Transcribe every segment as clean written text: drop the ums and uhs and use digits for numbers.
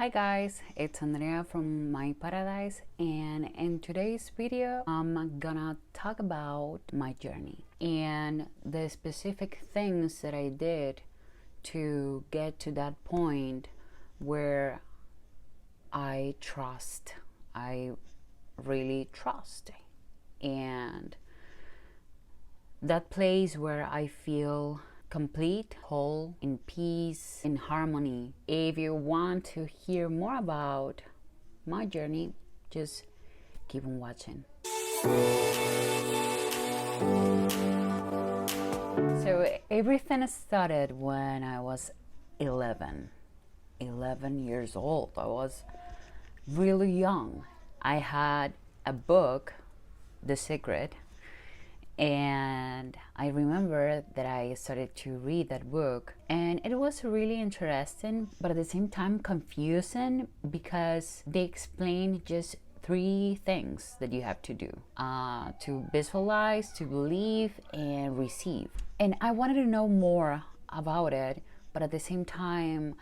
Hi guys, it's Andrea from My Paradise, and in today's video I'm gonna talk about my journey and the specific things that I did to get to that point where I really trust, and that place where I feel complete, whole, in peace, in harmony. If you want to hear more about my journey, just keep on watching. So everything started when I was 11 years old. I was really young. I had a book, The Secret, and I remember that I started to read that book, and it was really interesting, but at the same time confusing, because they explain just 3 things that you have to do: to visualize, to believe, and receive. And I wanted to know more about it, but at the same time,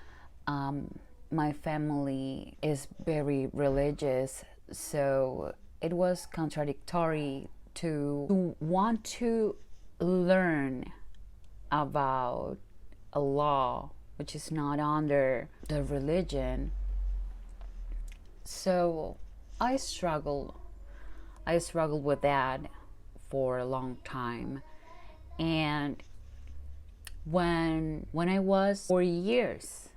my family is very religious, so it was contradictory to want to learn about a law which is not under the religion. So I struggled with that for a long time. And when I was 4 years,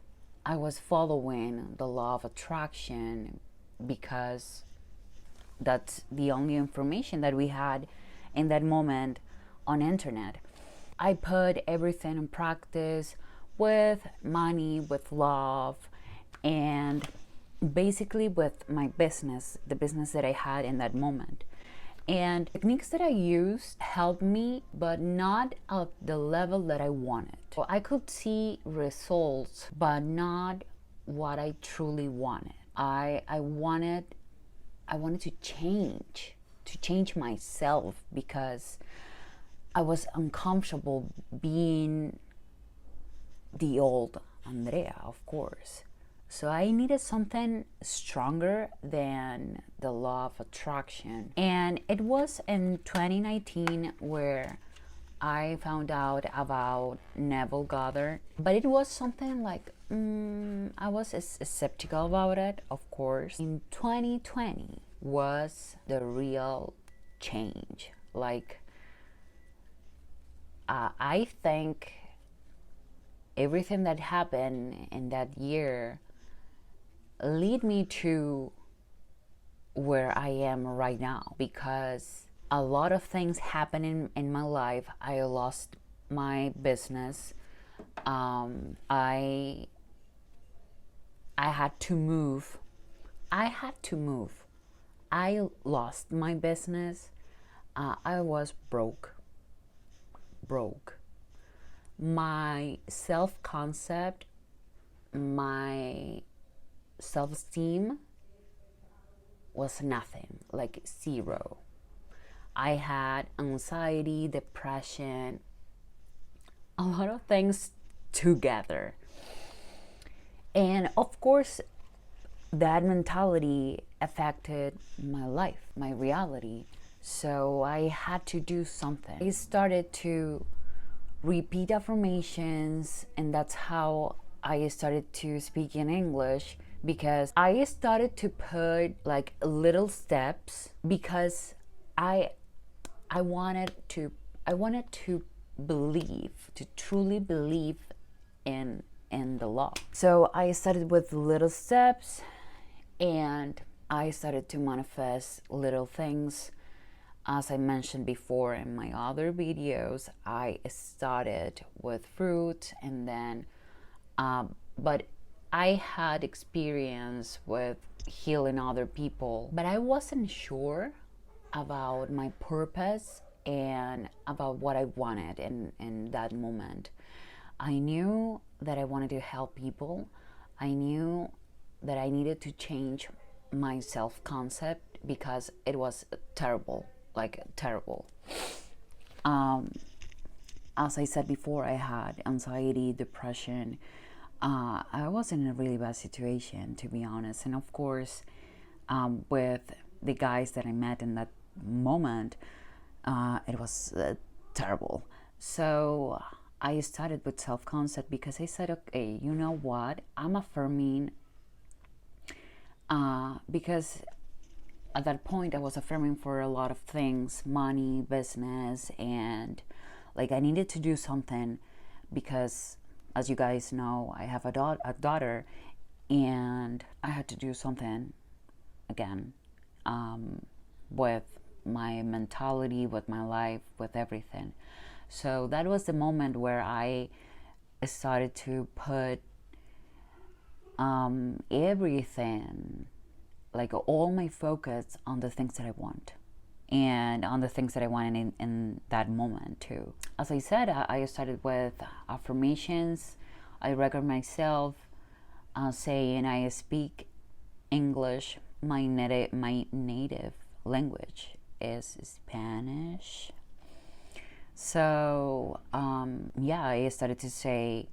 I was following the law of attraction, because that's the only information that we had in that moment on internet. I put everything in practice with money, with love, and basically with my business, the business that I had in that moment. And techniques that I used helped me, but not at the level that I wanted. So I could see results, but not what I truly wanted. I wanted to change myself, because I was uncomfortable being the old Andrea, of course. So I needed something stronger than the law of attraction. And it was in 2019 where I found out about Neville Goddard, but it was something like I was skeptical about it, of course. In 2020 was the real change. Like, I think everything that happened in that year lead me to where I am right now, because a lot of things happened in my life. I lost my business. I had to move. I lost my business. I was broke. My self-concept, my self-esteem was nothing, like 0. I had anxiety, depression, a lot of things together. And of course, that mentality affected my life, my reality. So I had to do something. I started to repeat affirmations, and that's how I started to speak in English, because I started to put like little steps, because I wanted to believe, to truly believe in the law. So I started with little steps, and I started to manifest little things. As I mentioned before in my other videos, I started with fruit, and then but I had experience with healing other people, but I wasn't sure about my purpose and about what I wanted in that moment. I knew that I wanted to help people. I knew that I needed to change my self-concept, because it was terrible, like terrible. As I said before, I had anxiety, depression. I was in a really bad situation, to be honest. And of course, with the guys that I met in that moment, it was terrible. So I started with self concept because I said, okay, you know what? I'm affirming, because at that point I was affirming for a lot of things, money, business, and like I needed to do something because, as you guys know, I have a daughter, and I had to do something again, with my mentality, with my life, with everything. So that was the moment where I started to put everything, like all my focus on the things that I want and on the things that I wanted in that moment too. As I said, I started with affirmations. I record myself saying I speak English. My native language is Spanish. So yeah, I started to say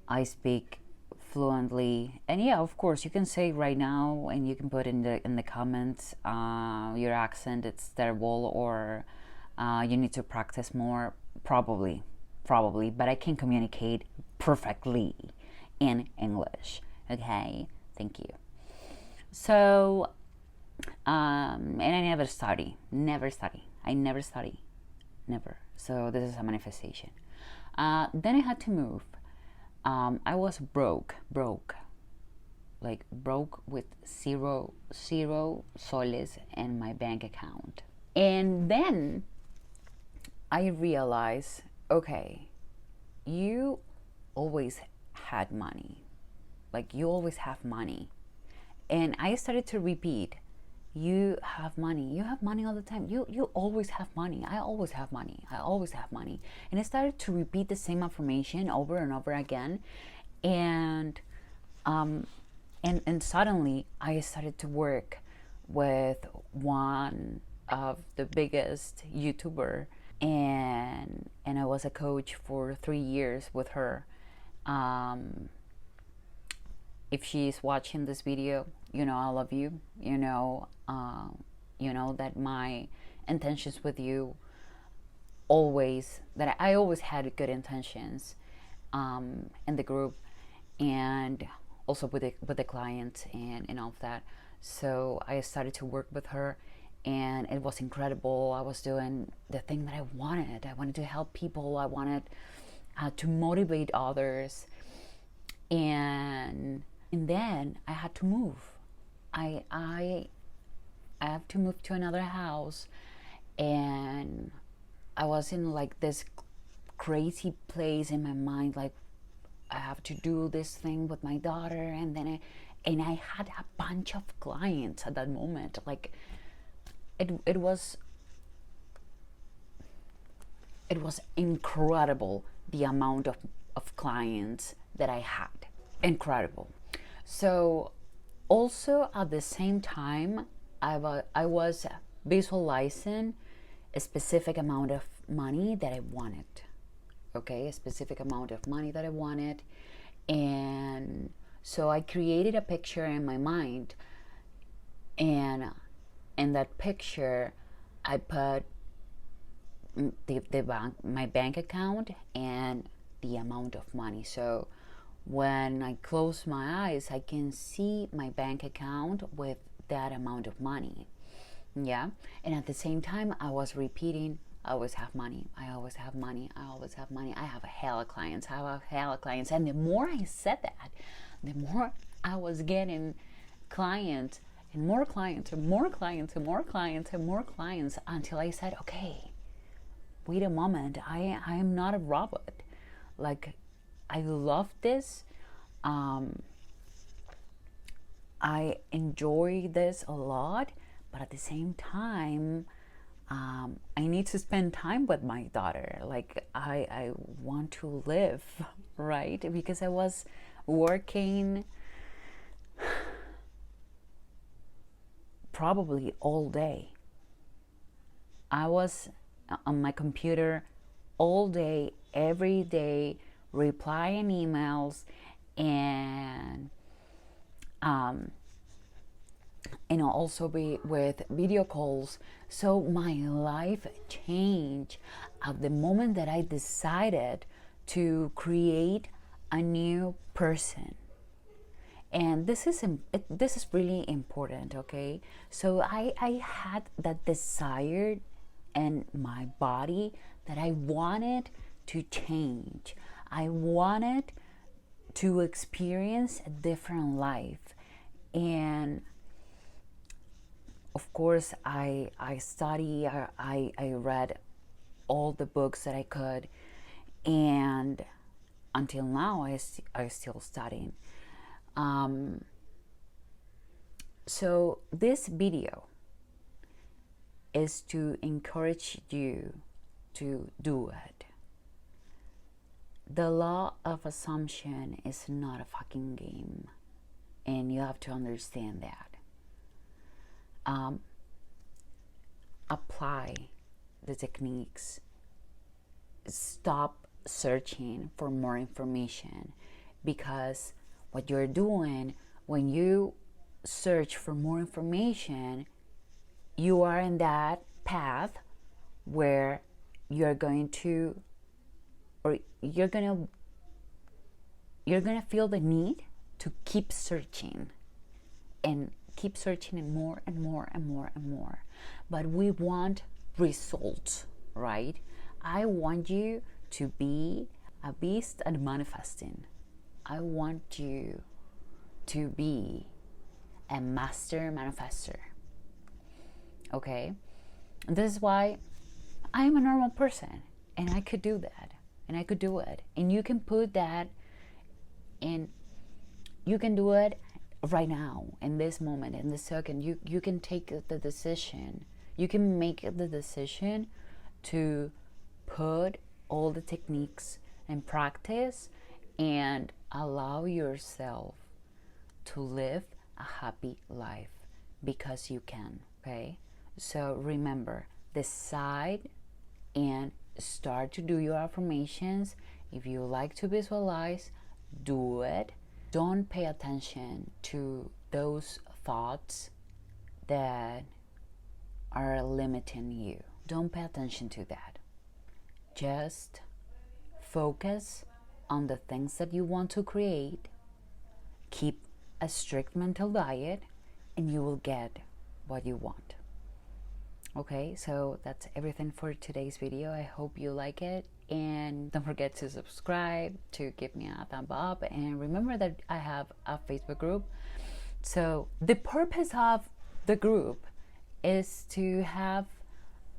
I speak fluently, and yeah, of course, you can say right now, and you can put in the comments, your accent it's terrible, or you need to practice more. Probably, but I can communicate perfectly in English. Okay, thank you. So, and I never study. I never study, never. So this is a manifestation. Then I had to move. I was broke, like broke with zero soles in my bank account. And then I realized, okay, you always had money, like you always have money. And I started to repeat, you have money all the time, you always have money, I always have money, I always have money. And I started to repeat the same affirmation over and over again. And and suddenly I started to work with one of the biggest YouTuber, and I was a coach for 3 years with her. um, if she's watching this video, you know I love you. You know that my intentions with you always, that I always had good intentions in the group, and also with the clients, and all of that. So I started to work with her, and it was incredible. I was doing the thing that I wanted. I wanted to help people. I wanted to motivate others, and then I had to move. I have to move to another house, and I was in like this crazy place in my mind, like I have to do this thing with my daughter, and I had a bunch of clients at that moment. Like it was incredible, the amount of clients that I had. Incredible. So also at the same time, I was visualizing a specific amount of money that I wanted. Okay, a specific amount of money that I wanted. And so I created a picture in my mind, and in that picture I put my bank account and the amount of money. So when I close my eyes, I can see my bank account with that amount of money. Yeah. And at the same time, I was repeating, I always have money, I always have money, I always have money, I have a hell of clients, I have a hell of clients. And the more I said that, the more I was getting clients, and more clients, and more clients, and more clients, and more clients, until I said, okay, wait a moment, I am not a robot. Like, I love this. I enjoy this a lot, but at the same time, I need to spend time with my daughter. Like, I want to live, right? Because I was working probably all day. I was on my computer all day, every day, replying emails and also be with video calls. So my life changed at the moment that I decided to create a new person. And this is really important, okay? So I had that desire in my body that I wanted to change. I wanted to experience a different life. And of course, I study, I read all the books that I could, and until now I still studying. So this video is to encourage you to do it. The law of assumption is not a fucking game, and you have to understand that. Apply the techniques. Stop searching for more information, because what you're doing when you search for more information, you are in that path where you're going to feel the need to keep searching and more and more and more and more. But we want results, right? I want you to be a beast at manifesting. I want you to be a master manifester. Okay? And this is why I am a normal person, and I could do that, and I could do it. And you can put that in, you can do it right now, in this moment, in this second. You can take the decision. You can make the decision to put all the techniques in practice and allow yourself to live a happy life, because you can, okay? So remember, decide and start to do your affirmations. If you like to visualize, do it. Don't pay attention to those thoughts that are limiting you. Don't pay attention to that. Just focus on the things that you want to create. Keep a strict mental diet, and you will get what you want. Okay, so that's everything for today's video. I hope you like it, and don't forget to subscribe, to give me a thumb up, and remember that I have a Facebook group. So the purpose of the group is to have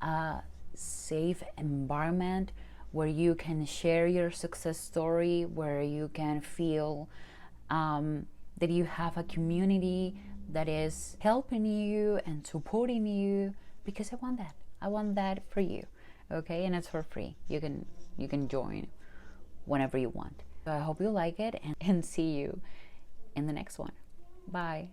a safe environment where you can share your success story, where you can feel that you have a community that is helping you and supporting you, because I want that. I want that for you, okay? And it's for free. You can join whenever you want. So I hope you like it, and see you in the next one. Bye.